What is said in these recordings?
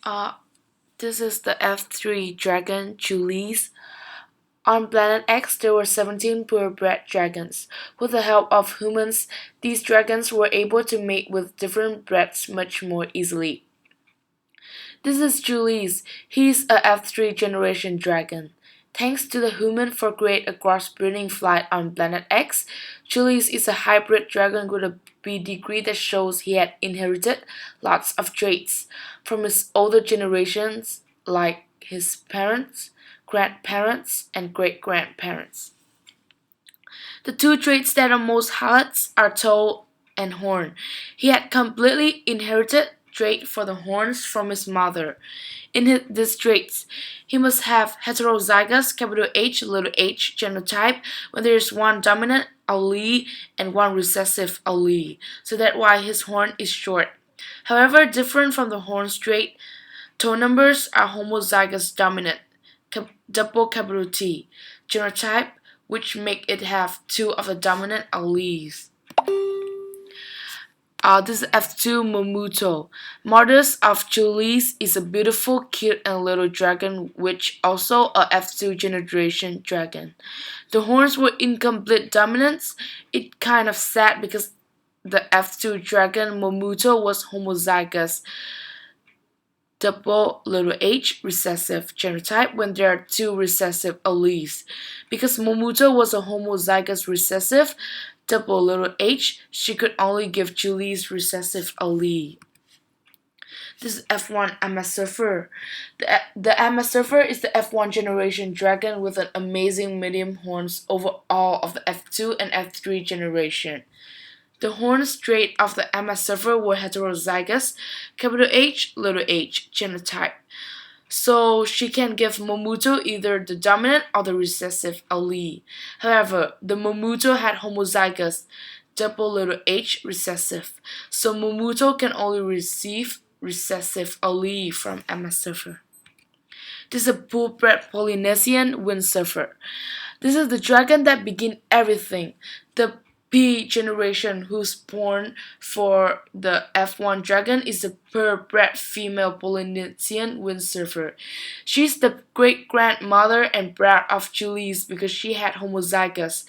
Uh, this is the F3 dragon, Julies. On planet X, there were 17 purebred dragons. With the help of humans, these dragons were able to mate with different breeds much more easily. This is Julies. He's a F3 generation dragon. Thanks to the human for create a crossbreeding flight on planet X, Julius is a hybrid dragon with a pedigree that shows he had inherited lots of traits from his older generations, like his parents, grandparents, and great grandparents. The two traits that are most highlights are toe and horn. He had completely inherited trait for the horns from his mother. In these traits, he must have heterozygous capital H little h genotype when there is one dominant allele and one recessive allele, so that's why his horn is short. However, different from the horn trait, toe numbers are homozygous dominant, double capital T genotype, which make it have two of the dominant alleles. This is F2 Momuto. Modest of Julies is a beautiful, cute, and little dragon, which also a F2 generation dragon. The horns were incomplete dominance. It kind of sad because the F2 dragon Momuto was homozygous double little h recessive genotype when there are two recessive alleles. Because Momuto was a homozygous recessive double little h, she could only give Julie's recessive allele. This is F1 Emma Surfer. The Emma Surfer is the F1 generation dragon with an amazing medium horns over all of the F2 and F3 generation. The horns trait of the Emma Surfer were heterozygous, capital H, little h genotype. So she can give Momuto either the dominant or the recessive allele. However, the Momuto had homozygous double little h recessive, so Momuto can only receive recessive allele from Emma Surfer. This is a purebred Polynesian windsurfer. This is the dragon that begin everything. The P generation who's born for the F1 dragon is a purebred female Polynesian windsurfer. She's the great grandmother and brat of Julius because she had homozygous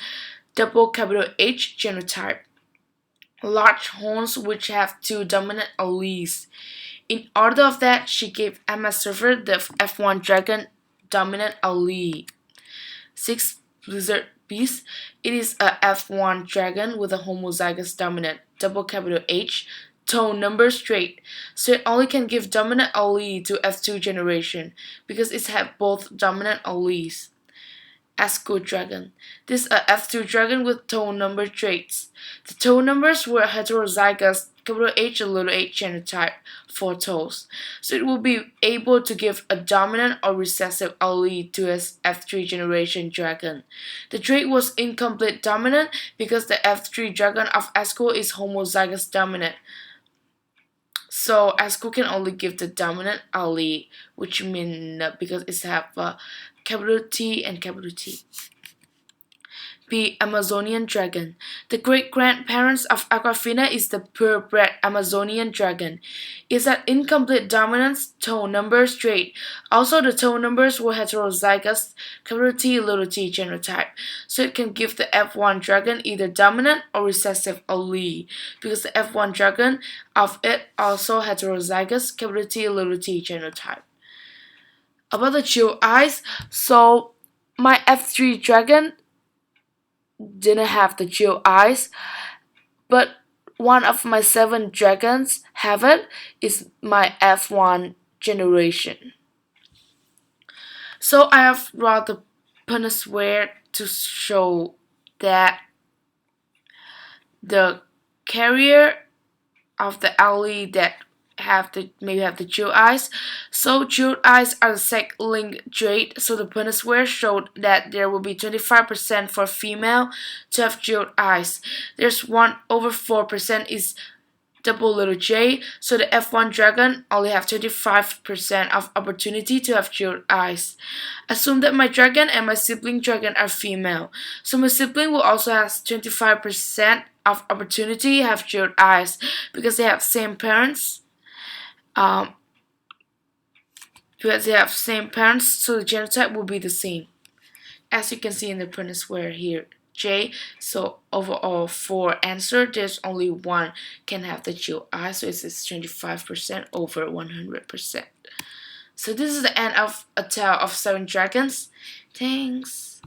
double capital H genotype, large horns which have two dominant alleles. In order of that, she gave Emma Surfer the F1 dragon dominant allele. 6 Blizzard Beast. It is a F1 dragon with a homozygous dominant double capital H tone number trait, so it only can give dominant allele to F2 generation because it have both dominant alleles. Asco Dragon. This is a F2 dragon with tone number traits. The tone numbers were heterozygous capital H and little h genotype for toes, so it will be able to give a dominant or recessive allele to its F3 generation dragon. The trait was incomplete dominant because the F3 dragon of Asco is homozygous dominant. So Asco can only give the dominant allele, which means because it have capital T and capital T. B. Amazonian dragon. The great grandparents of Aquafina is the purebred Amazonian dragon. It's an incomplete dominance tone number trait. Also, the tone numbers were heterozygous, capital T, little t genotype, so it can give the F1 dragon either dominant or recessive allele, because the F1 dragon of it also heterozygous, capital T, little t genotype. About the chill eyes, so my F3 dragon didn't have the chill eyes, but one of my 7 dragons have it. Is my F1 generation. So I have brought the Punisware to show that the carrier of the allele that maybe have the jewel eyes. So jewel eyes are the sex-linked trait. So the Punisware showed that there will be 25% for female to have jewel eyes. There's 1/4% is double little j. So the F1 dragon only have 25% of opportunity to have jewel eyes. Assume that my dragon and my sibling dragon are female. So my sibling will also have 25% of opportunity to have jewel eyes because they have same parents. Um, 25% of opportunity to have jewel eyes. Assume that my dragon and my sibling dragon are female. So my sibling will also have 25% of opportunity to have jewel eyes because they have same parents. 25% of opportunity to have jewel eyes. Assume that my dragon and my sibling dragon are female. So my sibling will also have 25% of opportunity to have jewel eyes because they have same parents. because they have same parents, so the genotype will be the same. As you can see in the Punnett square here, J. So overall for answer, there's only one can have the GI, so it's 25% over 100%. So this is the end of A Tale of Seven Dragons. Thanks.